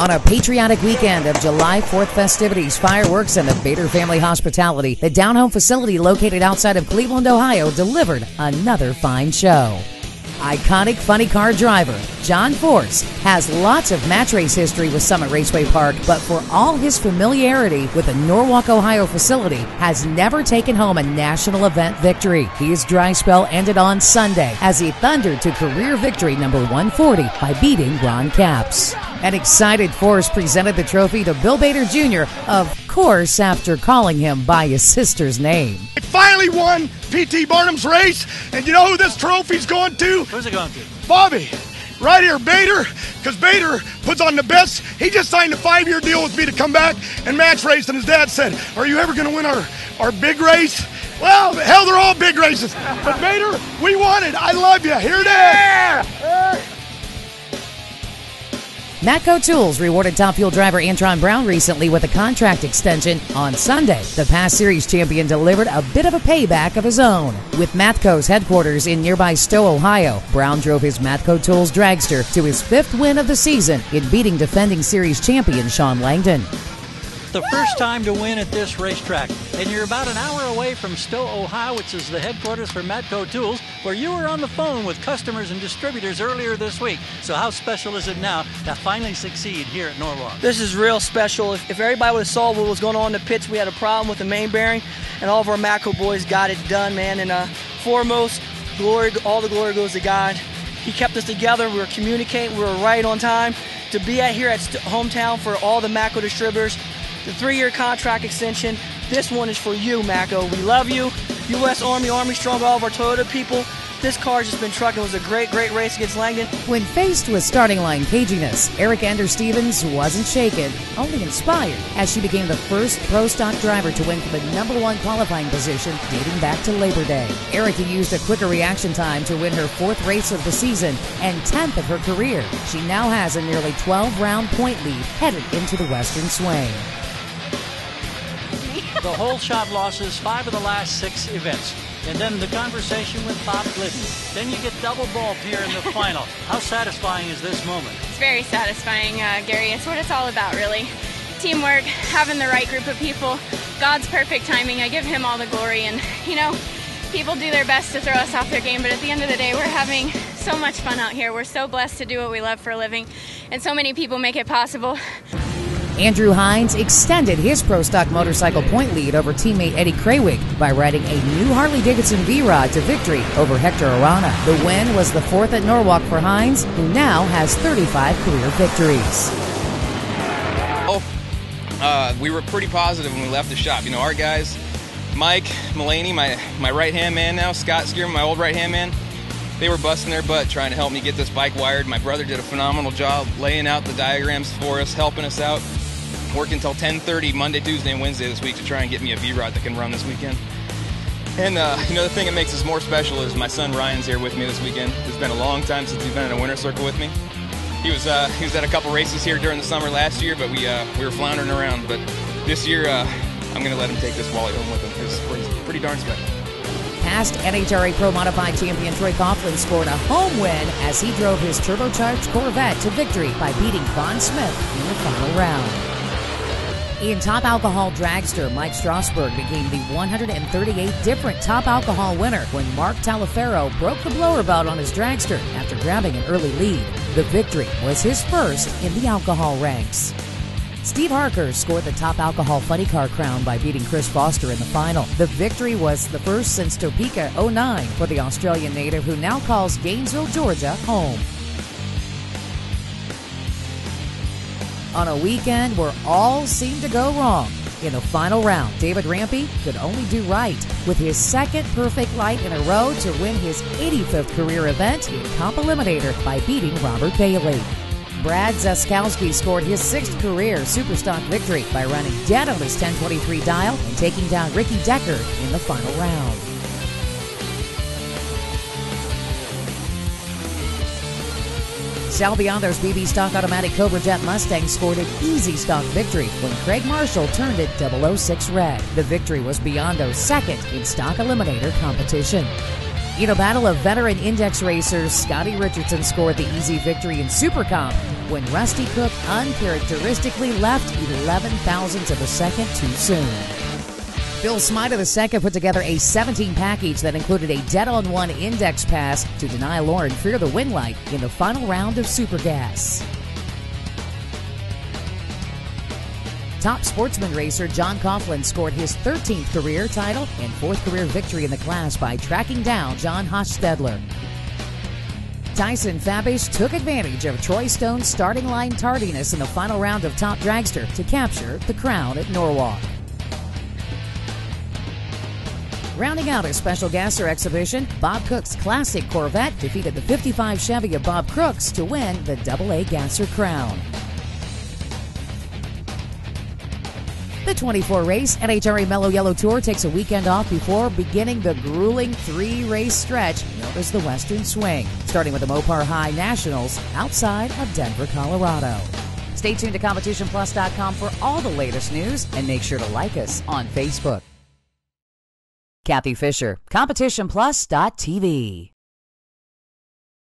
On a patriotic weekend of July 4th festivities, fireworks, and the Bader family hospitality, the Down Home facility located outside of Cleveland, Ohio, delivered another fine show. Iconic funny car driver John Force has lots of match race history with Summit Raceway Park, but for all his familiarity with the Norwalk, Ohio facility, has never taken home a national event victory. His dry spell ended on Sunday as he thundered to career victory number 140 by beating Ron Capps. An excited Force presented the trophy to Bill Bader Jr., of course after calling him by his sister's name. I finally won P.T. Barnum's race, and you know who this trophy's going to? Who's it going to? Bobby. Right here, Bader, because Bader puts on the best. He just signed a 5-year deal with me to come back and match race, and his dad said, are you ever going to win our big race? Well, hell, they're all big races. But Bader, we won it. I love you. Here it is. Yeah. Matco Tools rewarded Top Fuel driver Antron Brown recently with a contract extension on Sunday. The past series champion delivered a bit of a payback of his own. With Matco's headquarters in nearby Stowe, Ohio, Brown drove his Matco Tools dragster to his 5th win of the season in beating defending series champion Sean Langdon. The first time to win at this racetrack, and you're about an hour away from Stowe, Ohio, which is the headquarters for Matco Tools, where you were on the phone with customers and distributors earlier this week. So how special is it now to finally succeed here at Norwalk? This is real special. If everybody would have saw what was going on in the pits, we had a problem with the main bearing, and all of our Matco boys got it done, man. And foremost, all the glory goes to God. He kept us together. We were communicating. We were right on time. To be here at hometown for all the Matco distributors, the 3-year contract extension. This one is for you, Matco. We love you. U.S. Army Strong, all of our Toyota people. This car's just been trucking. It was a great race against Langdon. When faced with starting line caginess, Eric Stevens wasn't shaken, only inspired, as she became the first pro stock driver to win from the #1 qualifying position dating back to Labor Day. Erica used a quicker reaction time to win her 4th race of the season and 10th of her career. She now has a nearly 12-round point lead headed into the Western Swing. The whole shot losses 5 of the last 6 events. And then the conversation with Bob Glidden. Then you get double ball here in the final. How satisfying is this moment? It's very satisfying, Gary. It's what it's all about, really. Teamwork, having the right group of people, God's perfect timing. I give him all the glory. And, you know, people do their best to throw us off their game, but at the end of the day, we're having so much fun out here. We're so blessed to do what we love for a living, and so many people make it possible. Andrew Hines extended his pro stock motorcycle point lead over teammate Eddie Krawick by riding a new Harley-Davidson V-Rod to victory over Hector Arana. The win was the 4th at Norwalk for Hines, who now has 35 career victories. We were pretty positive when we left the shop. You know, our guys, Mike Mullaney, my right-hand man now, Scott Skierman, my old right-hand man, they were busting their butt trying to help me get this bike wired. My brother did a phenomenal job laying out the diagrams for us, helping us out. Worked until 10:30 Monday, Tuesday, and Wednesday this week to try and get me a V-Rod that can run this weekend. And you know, the thing that makes this more special is my son Ryan's here with me this weekend. It's been a long time since he's been in a winter circle with me. He was at a couple races here during the summer last year, but we were floundering around. But this year, I'm going to let him take this Wally home with him because it's pretty darn special. Past NHRA Pro Modified champion Troy Coughlin scored a home win as he drove his turbocharged Corvette to victory by beating Vaughn Smith in the final round. In Top Alcohol Dragster, Mike Strasburg became the 138 different Top Alcohol winner when Mark Talaferro broke the blower belt on his dragster after grabbing an early lead. The victory was his first in the alcohol ranks. Steve Harker scored the Top Alcohol Funny Car crown by beating Chris Foster in the final. The victory was the first since Topeka '09 for the Australian native who now calls Gainesville, Georgia, home. On a weekend where all seemed to go wrong, in the final round, David Rampy could only do right with his 2nd perfect light in a row to win his 85th career event in Comp Eliminator by beating Robert Bailey. Brad Zaskowski scored his 6th career Superstock victory by running dead on his 1023 dial and taking down Ricky Decker in the final round. Sal Biondo's BB Stock Automatic Cobra Jet Mustang scored an easy stock victory when Craig Marshall turned it 006 red. The victory was Biondo's 2nd in Stock Eliminator competition. In a battle of veteran index racers, Scotty Richardson scored the easy victory in Super Comp when Rusty Cook uncharacteristically left 11 thousandths of a second too soon. Bill Smythe II put together a 17 package that included a dead-on-one index pass to deny Lauren Freer the win light in the final round of Super Gas. Top Sportsman racer John Coughlin scored his 13th career title and 4th career victory in the class by tracking down John Hochstedler. Tyson Fabish took advantage of Troy Stone's starting line tardiness in the final round of Top Dragster to capture the crown at Norwalk. Rounding out a special gasser exhibition, Bob Cook's classic Corvette defeated the 55 Chevy of Bob Crooks to win the AA Gasser crown. The 24-race NHRA Mellow Yellow Tour takes a weekend off before beginning the grueling 3-race stretch known as the Western Swing, starting with the Mopar High Nationals outside of Denver, Colorado. Stay tuned to CompetitionPlus.com for all the latest news, and make sure to like us on Facebook. Kathy Fisher, CompetitionPlus.tv.